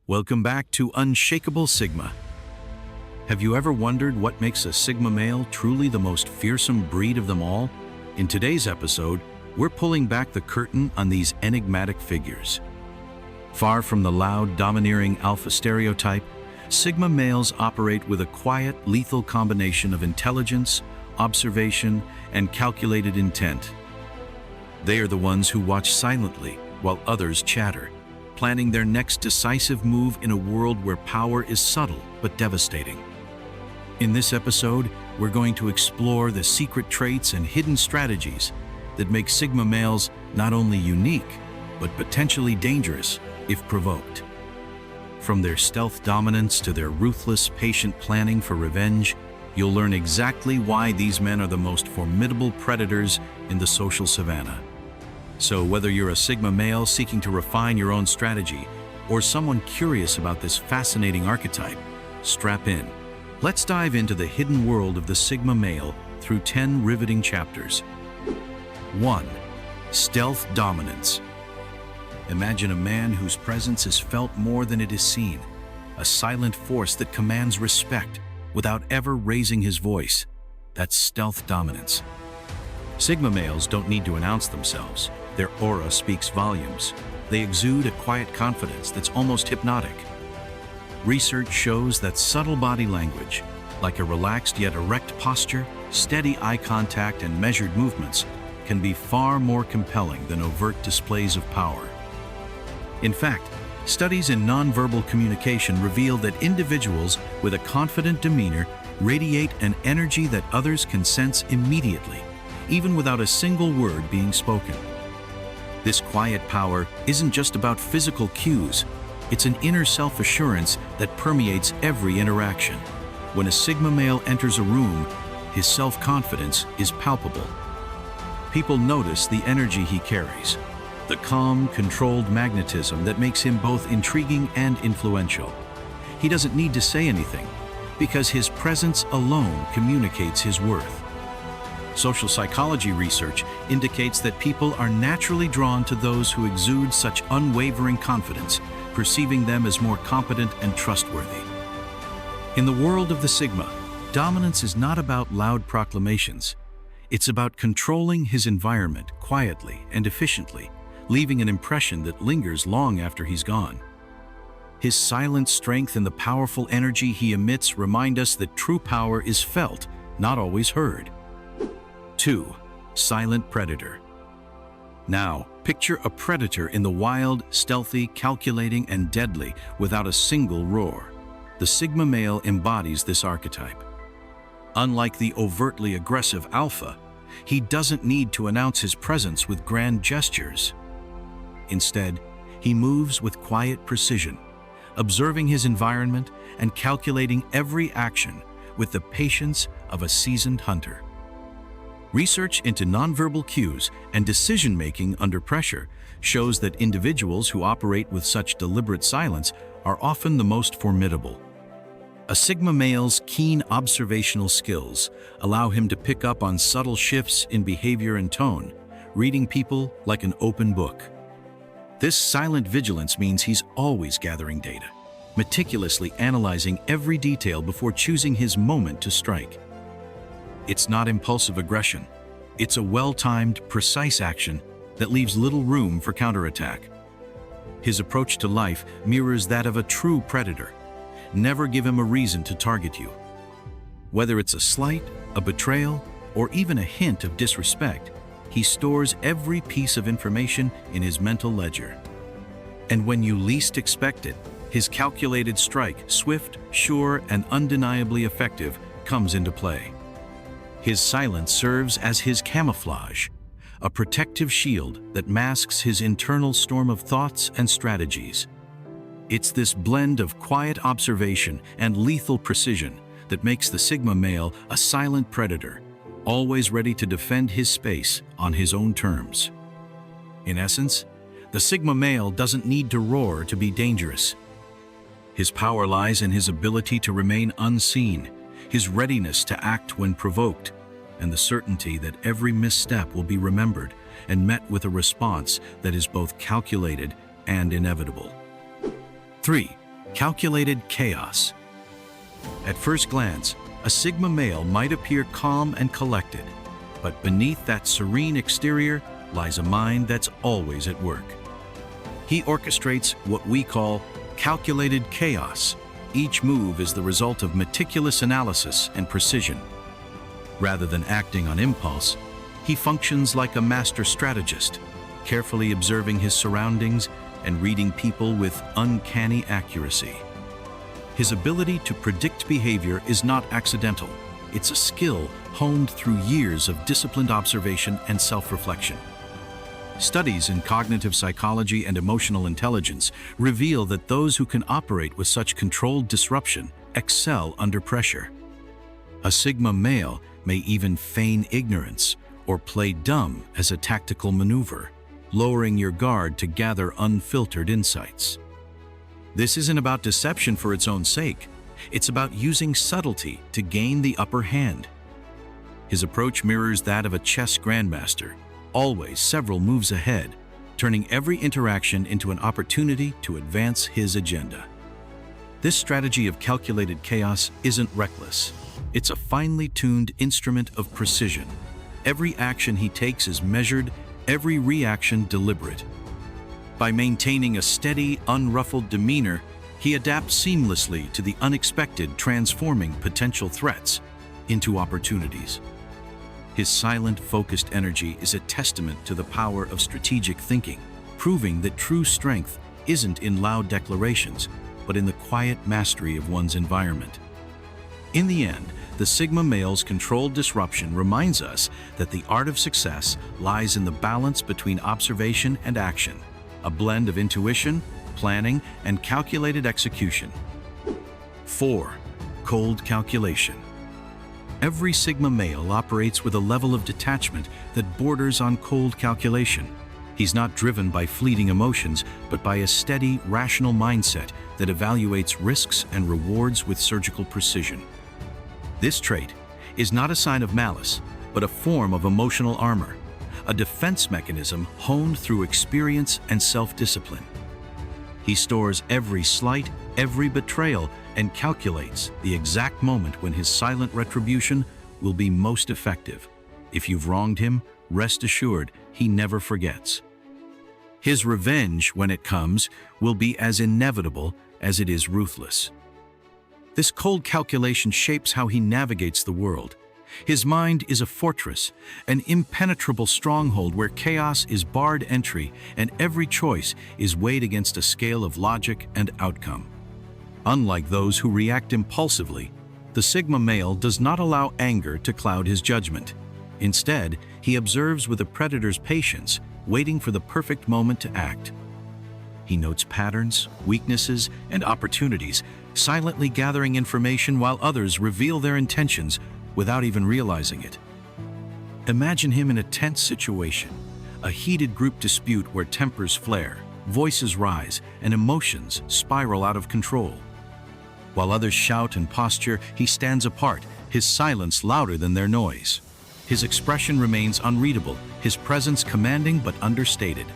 Welcome back to Unshakable Sigma. Have you ever wondered what makes a Sigma male truly the most fearsome breed of them all? In today's episode, we're pulling back the curtain on these enigmatic figures. Far from the loud, domineering alpha stereotype, Sigma males operate with a quiet, lethal combination of intelligence, observation, and calculated intent. They are the ones who watch silently while others chatter, planning their next decisive move in a world where power is subtle but devastating. In this episode, we're going to explore the secret traits and hidden strategies that make Sigma males not only unique, but potentially dangerous if provoked. From their stealth dominance to their ruthless, patient planning for revenge, you'll learn exactly why these men are the most formidable predators in the social savannah. So whether you're a Sigma male seeking to refine your own strategy, or someone curious about this fascinating archetype, strap in. Let's dive into the hidden world of the Sigma male through 10 riveting chapters. 1. Stealth dominance. Imagine a man whose presence is felt more than it is seen, a silent force that commands respect without ever raising his voice. That's stealth dominance. Sigma males don't need to announce themselves. Their aura speaks volumes. They exude a quiet confidence that's almost hypnotic. Research shows that subtle body language, like a relaxed yet erect posture, steady eye contact, and measured movements, can be far more compelling than overt displays of power. In fact, studies in nonverbal communication reveal that individuals with a confident demeanor radiate an energy that others can sense immediately, even without a single word being spoken. This quiet power isn't just about physical cues, it's an inner self-assurance that permeates every interaction. When a Sigma male enters a room, his self-confidence is palpable. People notice the energy he carries, the calm, controlled magnetism that makes him both intriguing and influential. He doesn't need to say anything, because his presence alone communicates his worth. Social psychology research indicates that people are naturally drawn to those who exude such unwavering confidence, perceiving them as more competent and trustworthy. In the world of the Sigma, dominance is not about loud proclamations. It's about controlling his environment quietly and efficiently, leaving an impression that lingers long after he's gone. His silent strength and the powerful energy he emits remind us that true power is felt, not always heard. 2. Silent predator. Now, picture a predator in the wild, stealthy, calculating, and deadly without a single roar. The Sigma male embodies this archetype. Unlike the overtly aggressive alpha, he doesn't need to announce his presence with grand gestures. Instead, he moves with quiet precision, observing his environment and calculating every action with the patience of a seasoned hunter. Research into nonverbal cues and decision-making under pressure shows that individuals who operate with such deliberate silence are often the most formidable. A Sigma male's keen observational skills allow him to pick up on subtle shifts in behavior and tone, reading people like an open book. This silent vigilance means he's always gathering data, meticulously analyzing every detail before choosing his moment to strike. It's not impulsive aggression. It's a well-timed, precise action that leaves little room for counterattack. His approach to life mirrors that of a true predator. Never give him a reason to target you. Whether it's a slight, a betrayal, or even a hint of disrespect, he stores every piece of information in his mental ledger. And when you least expect it, his calculated strike, swift, sure, and undeniably effective, comes into play. His silence serves as his camouflage, a protective shield that masks his internal storm of thoughts and strategies. It's this blend of quiet observation and lethal precision that makes the Sigma male a silent predator, always ready to defend his space on his own terms. In essence, the Sigma male doesn't need to roar to be dangerous. His power lies in his ability to remain unseen, his readiness to act when provoked, and the certainty that every misstep will be remembered and met with a response that is both calculated and inevitable. 3. Calculated chaos. At first glance, a Sigma male might appear calm and collected, but beneath that serene exterior lies a mind that's always at work. He orchestrates what we call calculated chaos. Each move is the result of meticulous analysis and precision. Rather than acting on impulse, he functions like a master strategist, carefully observing his surroundings and reading people with uncanny accuracy. His ability to predict behavior is not accidental. It's a skill honed through years of disciplined observation and self-reflection. Studies in cognitive psychology and emotional intelligence reveal that those who can operate with such controlled disruption excel under pressure. A Sigma male may even feign ignorance or play dumb as a tactical maneuver, lowering your guard to gather unfiltered insights. This isn't about deception for its own sake. It's about using subtlety to gain the upper hand. His approach mirrors that of a chess grandmaster, always several moves ahead, turning every interaction into an opportunity to advance his agenda. This strategy of calculated chaos isn't reckless. It's a finely tuned instrument of precision. Every action he takes is measured, every reaction deliberate. By maintaining a steady, unruffled demeanor, he adapts seamlessly to the unexpected, transforming potential threats into opportunities. His silent, focused energy is a testament to the power of strategic thinking, proving that true strength isn't in loud declarations, but in the quiet mastery of one's environment. In the end, the Sigma male's controlled disruption reminds us that the art of success lies in the balance between observation and action, a blend of intuition, planning, and calculated execution. 4. Cold calculation. Every Sigma male operates with a level of detachment that borders on cold calculation. He's not driven by fleeting emotions, but by a steady, rational mindset that evaluates risks and rewards with surgical precision. This trait is not a sign of malice, but a form of emotional armor, a defense mechanism honed through experience and self-discipline. He stores every slight, every betrayal, and calculates the exact moment when his silent retribution will be most effective. If you've wronged him, rest assured he never forgets. His revenge, when it comes, will be as inevitable as it is ruthless. This cold calculation shapes how he navigates the world. His mind is a fortress, an impenetrable stronghold where chaos is barred entry and every choice is weighed against a scale of logic and outcome. Unlike those who react impulsively, the Sigma male does not allow anger to cloud his judgment. Instead, he observes with a predator's patience, waiting for the perfect moment to act. He notes patterns, weaknesses, and opportunities, silently gathering information while others reveal their intentions without even realizing it. Imagine him in a tense situation, a heated group dispute where tempers flare, voices rise, and emotions spiral out of control. While others shout and posture, he stands apart, his silence louder than their noise. His expression remains unreadable, his presence commanding but understated.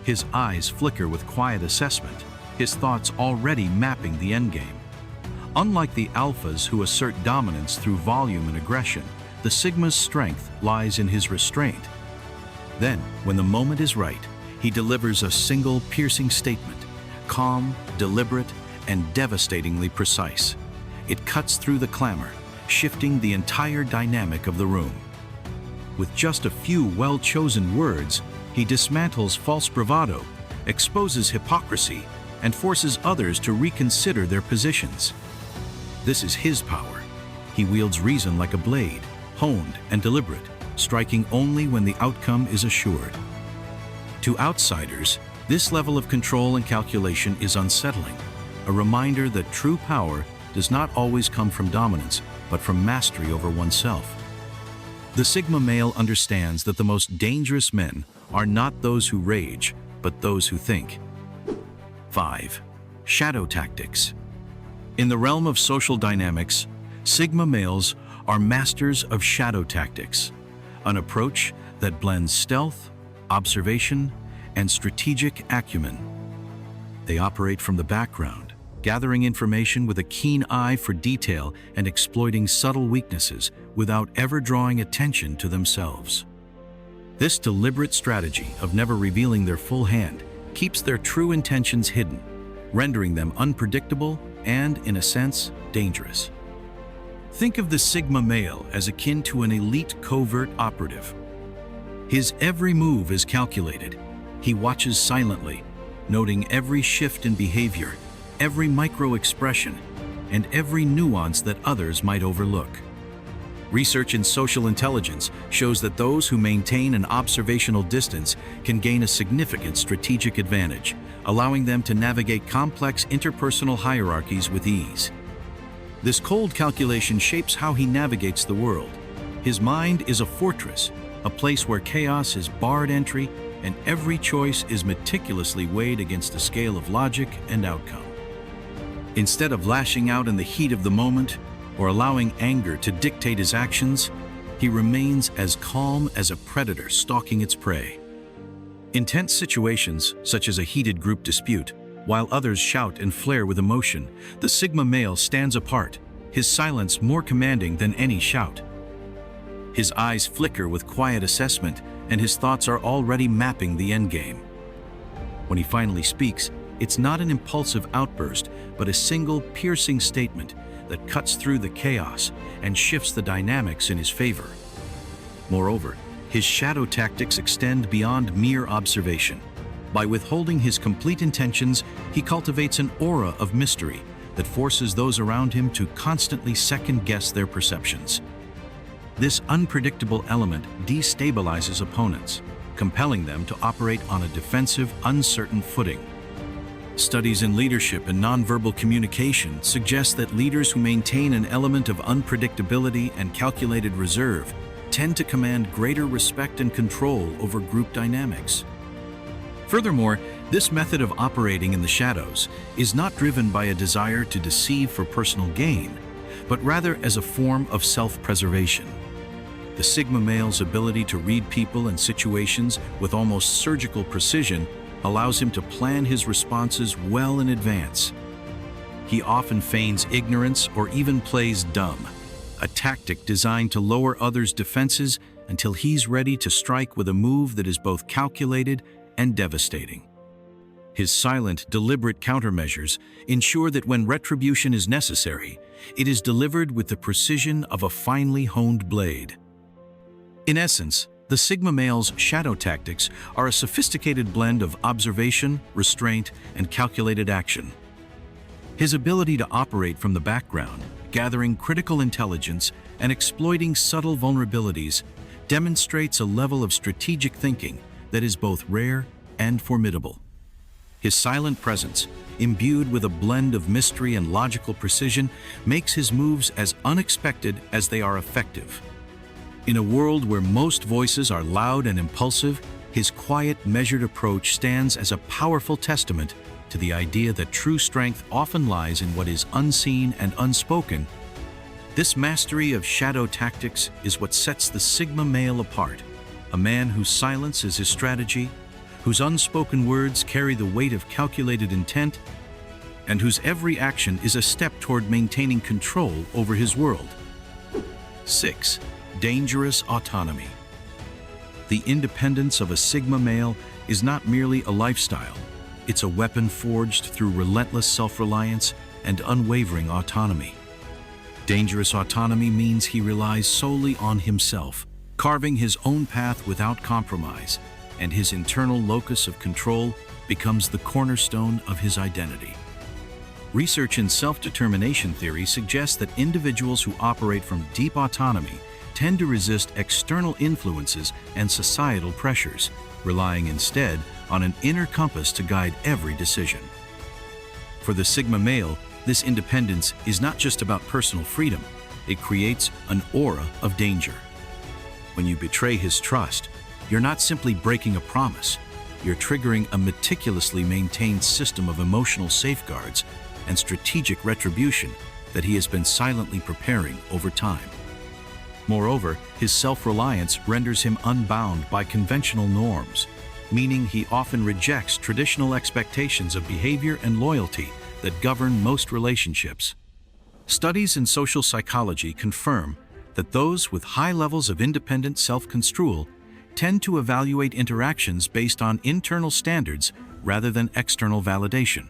His eyes flicker with quiet assessment, his thoughts already mapping the endgame. Unlike the alphas who assert dominance through volume and aggression, the Sigma's strength lies in his restraint. Then, when the moment is right, he delivers a single piercing statement, calm, deliberate, and devastatingly precise. It cuts through the clamor, shifting the entire dynamic of the room. With just a few well-chosen words, he dismantles false bravado, exposes hypocrisy, and forces others to reconsider their positions. This is his power. He wields reason like a blade, honed and deliberate, striking only when the outcome is assured. To outsiders, this level of control and calculation is unsettling, a reminder that true power does not always come from dominance, but from mastery over oneself. The Sigma male understands that the most dangerous men are not those who rage, but those who think. 5. Shadow tactics. In the realm of social dynamics, Sigma males are masters of shadow tactics, an approach that blends stealth, observation, and strategic acumen. They operate from the background, gathering information with a keen eye for detail and exploiting subtle weaknesses without ever drawing attention to themselves. This deliberate strategy of never revealing their full hand keeps their true intentions hidden, rendering them unpredictable and, in a sense, dangerous. Think of the Sigma male as akin to an elite covert operative. His every move is calculated. He watches silently, noting every shift in behavior, every micro-expression, and every nuance that others might overlook. Research in social intelligence shows that those who maintain an observational distance can gain a significant strategic advantage, allowing them to navigate complex interpersonal hierarchies with ease. This cold calculation shapes how he navigates the world. His mind is a fortress, a place where chaos is barred entry and every choice is meticulously weighed against a scale of logic and outcome. Instead of lashing out in the heat of the moment or allowing anger to dictate his actions, he remains as calm as a predator stalking its prey. In tense situations, such as a heated group dispute, while others shout and flare with emotion, the Sigma male stands apart, his silence more commanding than any shout. His eyes flicker with quiet assessment, and his thoughts are already mapping the endgame. When he finally speaks, it's not an impulsive outburst, but a single, piercing statement that cuts through the chaos and shifts the dynamics in his favor. Moreover, his shadow tactics extend beyond mere observation. By withholding his complete intentions, he cultivates an aura of mystery that forces those around him to constantly second-guess their perceptions. This unpredictable element destabilizes opponents, compelling them to operate on a defensive, uncertain footing. Studies in leadership and nonverbal communication suggest that leaders who maintain an element of unpredictability and calculated reserve tend to command greater respect and control over group dynamics. Furthermore, this method of operating in the shadows is not driven by a desire to deceive for personal gain, but rather as a form of self-preservation. The Sigma male's ability to read people and situations with almost surgical precision allows him to plan his responses well in advance. He often feigns ignorance or even plays dumb, a tactic designed to lower others' defenses until he's ready to strike with a move that is both calculated and devastating. His silent, deliberate countermeasures ensure that when retribution is necessary, it is delivered with the precision of a finely honed blade. In essence, the Sigma male's shadow tactics are a sophisticated blend of observation, restraint, and calculated action. His ability to operate from the background, gathering critical intelligence and exploiting subtle vulnerabilities, demonstrates a level of strategic thinking that is both rare and formidable. His silent presence, imbued with a blend of mystery and logical precision, makes his moves as unexpected as they are effective. In a world where most voices are loud and impulsive, his quiet, measured approach stands as a powerful testament to the idea that true strength often lies in what is unseen and unspoken. This mastery of shadow tactics is what sets the Sigma male apart, a man whose silence is his strategy, whose unspoken words carry the weight of calculated intent, and whose every action is a step toward maintaining control over his world. 6. Dangerous autonomy. The independence of a Sigma male is not merely a lifestyle, it's a weapon forged through relentless self-reliance and unwavering autonomy. Dangerous autonomy means he relies solely on himself, carving his own path without compromise, and his internal locus of control becomes the cornerstone of his identity. Research in self-determination theory suggests that individuals who operate from deep autonomy tend to resist external influences and societal pressures, relying instead on an inner compass to guide every decision. For the Sigma male, this independence is not just about personal freedom, it creates an aura of danger. When you betray his trust, you're not simply breaking a promise, you're triggering a meticulously maintained system of emotional safeguards and strategic retribution that he has been silently preparing over time. Moreover, his self-reliance renders him unbound by conventional norms, meaning he often rejects traditional expectations of behavior and loyalty that govern most relationships. Studies in social psychology confirm that those with high levels of independent self-control tend to evaluate interactions based on internal standards rather than external validation.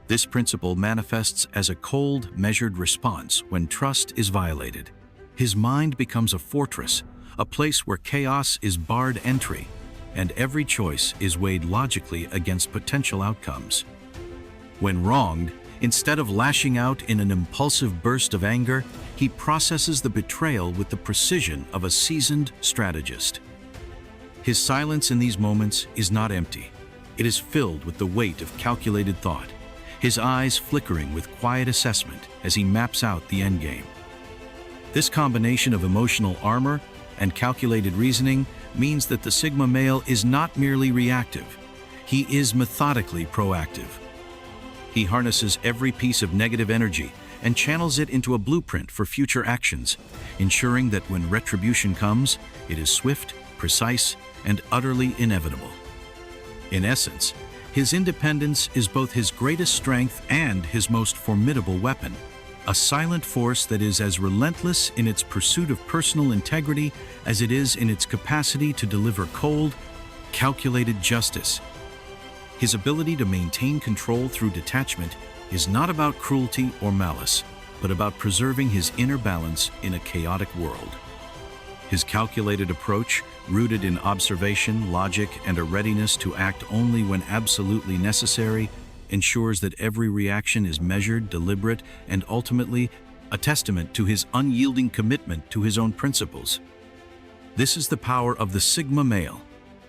This principle manifests as a cold, measured response when trust is violated. His mind becomes a fortress, a place where chaos is barred entry, and every choice is weighed logically against potential outcomes. When wronged, instead of lashing out in an impulsive burst of anger, he processes the betrayal with the precision of a seasoned strategist. His silence in these moments is not empty. It is filled with the weight of calculated thought, his eyes flickering with quiet assessment as he maps out the endgame. This combination of emotional armor and calculated reasoning means that the Sigma male is not merely reactive. He is methodically proactive. He harnesses every piece of negative energy and channels it into a blueprint for future actions, ensuring that when retribution comes, it is swift, precise, and utterly inevitable. In essence, his independence is both his greatest strength and his most formidable weapon, a silent force that is as relentless in its pursuit of personal integrity as it is in its capacity to deliver cold, calculated justice. His ability to maintain control through detachment is not about cruelty or malice, but about preserving his inner balance in a chaotic world. His calculated approach, rooted in observation, logic, and a readiness to act only when absolutely necessary, ensures that every reaction is measured, deliberate, and ultimately a testament to his unyielding commitment to his own principles. This is the power of the Sigma male,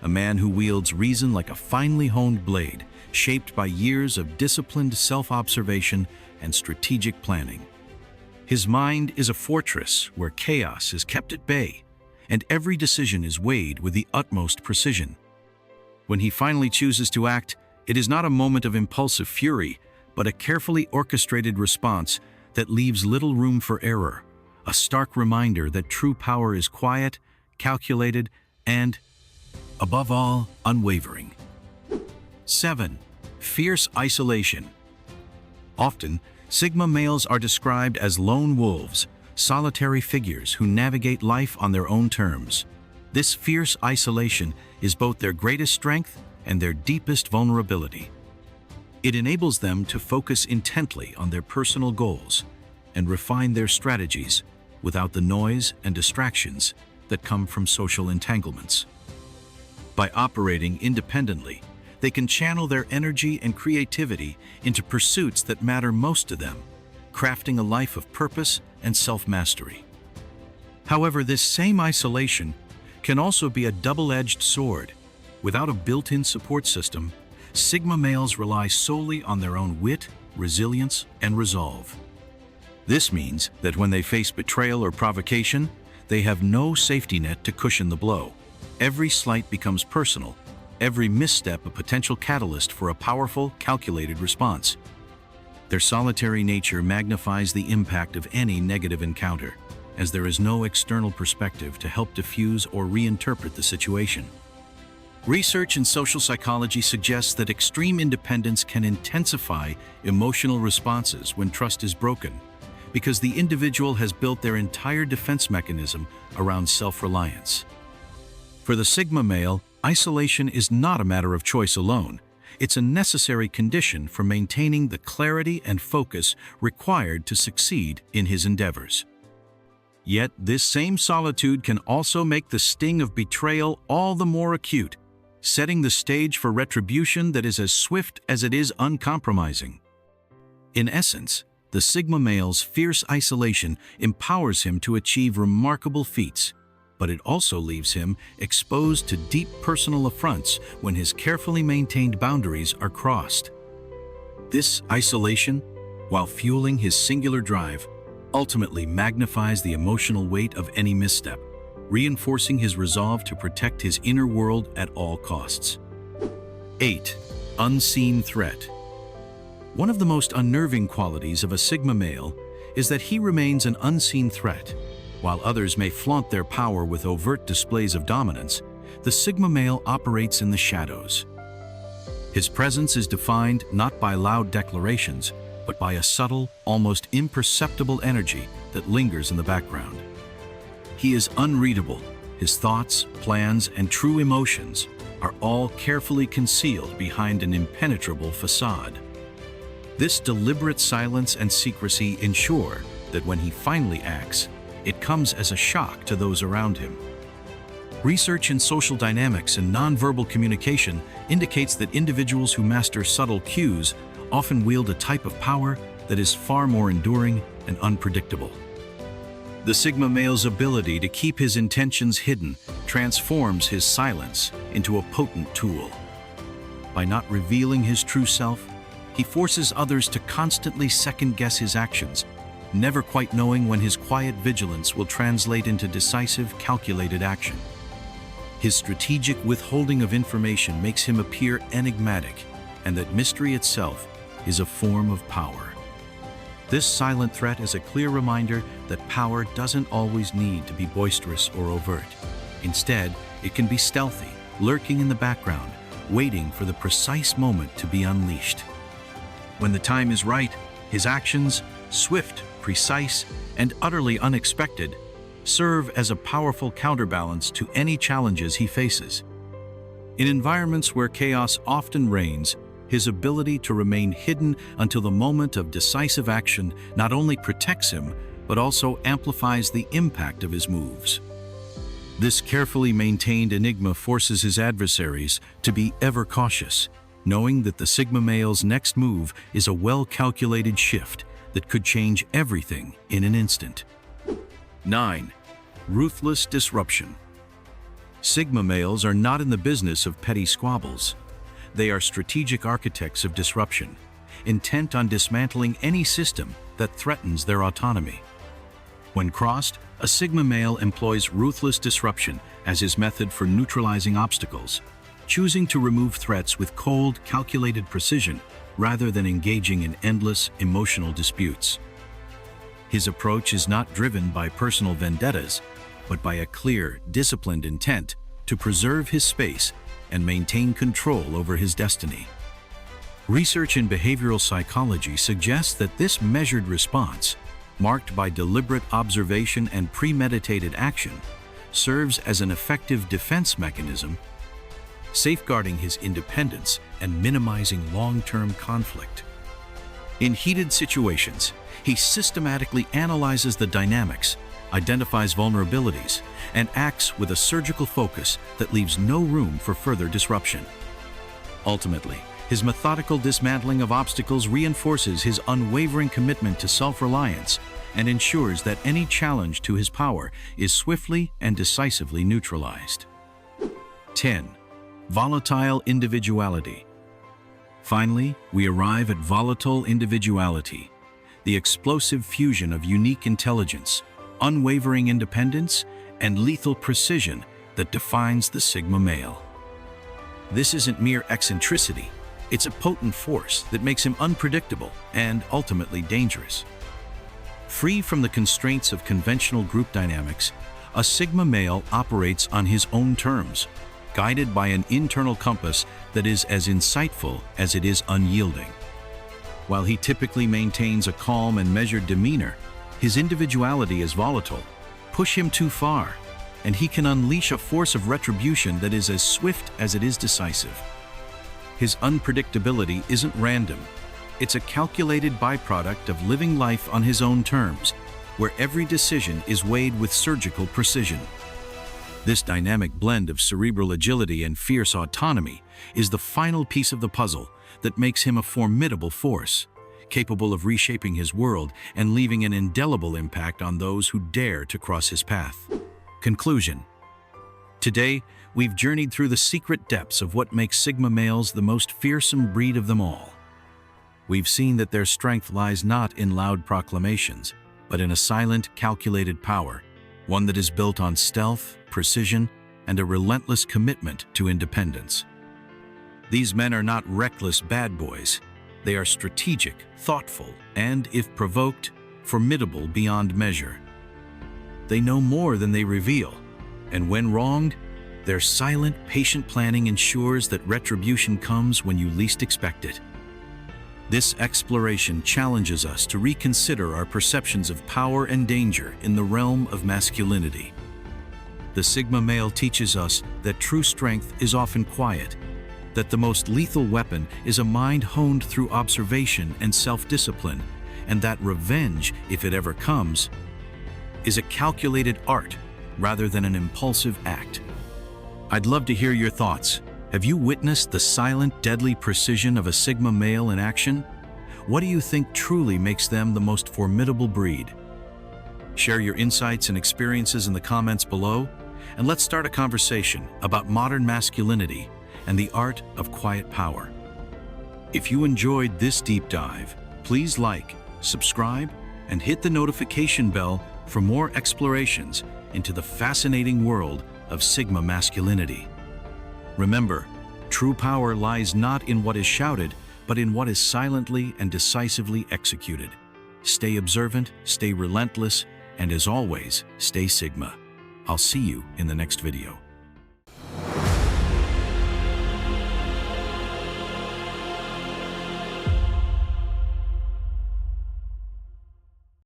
a man who wields reason like a finely honed blade, shaped by years of disciplined self-observation and strategic planning. His mind is a fortress where chaos is kept at bay, and every decision is weighed with the utmost precision. When he finally chooses to act, it is not a moment of impulsive fury, but a carefully orchestrated response that leaves little room for error, a stark reminder that true power is quiet, calculated, and, above all, unwavering. 7. Fierce isolation. Often, Sigma males are described as lone wolves, solitary figures who navigate life on their own terms. This fierce isolation is both their greatest strength and their deepest vulnerability. It enables them to focus intently on their personal goals and refine their strategies without the noise and distractions that come from social entanglements. By operating independently, they can channel their energy and creativity into pursuits that matter most to them, crafting a life of purpose and self-mastery. However, this same isolation can also be a double-edged sword. Without a built-in support system, Sigma males rely solely on their own wit, resilience, and resolve. This means that when they face betrayal or provocation, they have no safety net to cushion the blow. Every slight becomes personal, every misstep a potential catalyst for a powerful, calculated response. Their solitary nature magnifies the impact of any negative encounter, as there is no external perspective to help diffuse or reinterpret the situation. Research in social psychology suggests that extreme independence can intensify emotional responses when trust is broken, because the individual has built their entire defense mechanism around self-reliance. For the Sigma male, isolation is not a matter of choice alone. It's a necessary condition for maintaining the clarity and focus required to succeed in his endeavors. Yet, this same solitude can also make the sting of betrayal all the more acute, setting the stage for retribution that is as swift as it is uncompromising. In essence, the Sigma male's fierce isolation empowers him to achieve remarkable feats, but it also leaves him exposed to deep personal affronts when his carefully maintained boundaries are crossed. This isolation, while fueling his singular drive, ultimately magnifies the emotional weight of any misstep, reinforcing his resolve to protect his inner world at all costs. 8. Unseen threat. One of the most unnerving qualities of a Sigma male is that he remains an unseen threat. While others may flaunt their power with overt displays of dominance, the Sigma male operates in the shadows. His presence is defined not by loud declarations, but by a subtle, almost imperceptible energy that lingers in the background. He is unreadable. His thoughts, plans, and true emotions are all carefully concealed behind an impenetrable facade. This deliberate silence and secrecy ensure that when he finally acts, it comes as a shock to those around him. Research in social dynamics and nonverbal communication indicates that individuals who master subtle cues often wield a type of power that is far more enduring and unpredictable. The Sigma male's ability to keep his intentions hidden transforms his silence into a potent tool. By not revealing his true self, he forces others to constantly second-guess his actions, never quite knowing when his quiet vigilance will translate into decisive, calculated action. His strategic withholding of information makes him appear enigmatic, and that mystery itself is a form of power. This silent threat is a clear reminder that power doesn't always need to be boisterous or overt. Instead, it can be stealthy, lurking in the background, waiting for the precise moment to be unleashed. When the time is right, his actions, swift, precise, and utterly unexpected, serve as a powerful counterbalance to any challenges he faces. In environments where chaos often reigns, his ability to remain hidden until the moment of decisive action not only protects him, but also amplifies the impact of his moves. This carefully maintained enigma forces his adversaries to be ever cautious, knowing that the Sigma male's next move is a well-calculated shift that could change everything in an instant. 9. Ruthless disruption. Sigma males are not in the business of petty squabbles. They are strategic architects of disruption, intent on dismantling any system that threatens their autonomy. When crossed, a Sigma male employs ruthless disruption as his method for neutralizing obstacles, choosing to remove threats with cold, calculated precision rather than engaging in endless, emotional disputes. His approach is not driven by personal vendettas, but by a clear, disciplined intent to preserve his space and maintain control over his destiny. Research in behavioral psychology suggests that this measured response, marked by deliberate observation and premeditated action, serves as an effective defense mechanism, safeguarding his independence and minimizing long-term conflict. In heated situations, he systematically analyzes the dynamics, identifies vulnerabilities, and acts with a surgical focus that leaves no room for further disruption. Ultimately, his methodical dismantling of obstacles reinforces his unwavering commitment to self-reliance and ensures that any challenge to his power is swiftly and decisively neutralized. 10. Volatile individuality. Finally, we arrive at volatile individuality, the explosive fusion of unique intelligence, unwavering independence, and lethal precision that defines the Sigma male. This isn't mere eccentricity, it's a potent force that makes him unpredictable and ultimately dangerous. Free from the constraints of conventional group dynamics, a Sigma male operates on his own terms, guided by an internal compass that is as insightful as it is unyielding. While he typically maintains a calm and measured demeanor, his individuality is volatile. Push him too far, and he can unleash a force of retribution that is as swift as it is decisive. His unpredictability isn't random. It's a calculated byproduct of living life on his own terms, where every decision is weighed with surgical precision. This dynamic blend of cerebral agility and fierce autonomy is the final piece of the puzzle that makes him a formidable force, capable of reshaping his world and leaving an indelible impact on those who dare to cross his path. Conclusion. Today, we've journeyed through the secret depths of what makes Sigma males the most fearsome breed of them all. We've seen that their strength lies not in loud proclamations, but in a silent, calculated power, one that is built on stealth, precision, and a relentless commitment to independence. These men are not reckless bad boys. They are strategic, thoughtful, and, if provoked, formidable beyond measure. They know more than they reveal, and when wronged, Their silent, patient planning ensures that retribution comes when you least expect it. This exploration challenges us to reconsider our perceptions of power and danger in the realm of masculinity. The Sigma male teaches us that true strength is often quiet, that the most lethal weapon is a mind honed through observation and self-discipline, and that revenge, if it ever comes, is a calculated art rather than an impulsive act. I'd love to hear your thoughts. Have you witnessed the silent, deadly precision of a Sigma male in action? What do you think truly makes them the most formidable breed? Share your insights and experiences in the comments below, and let's start a conversation about modern masculinity and the art of quiet power. If you enjoyed this deep dive, please like, subscribe, and hit the notification bell for more explorations into the fascinating world of Sigma masculinity. Remember, true power lies not in what is shouted, but in what is silently and decisively executed. Stay observant, stay relentless, and as always, stay Sigma. I'll see you in the next video.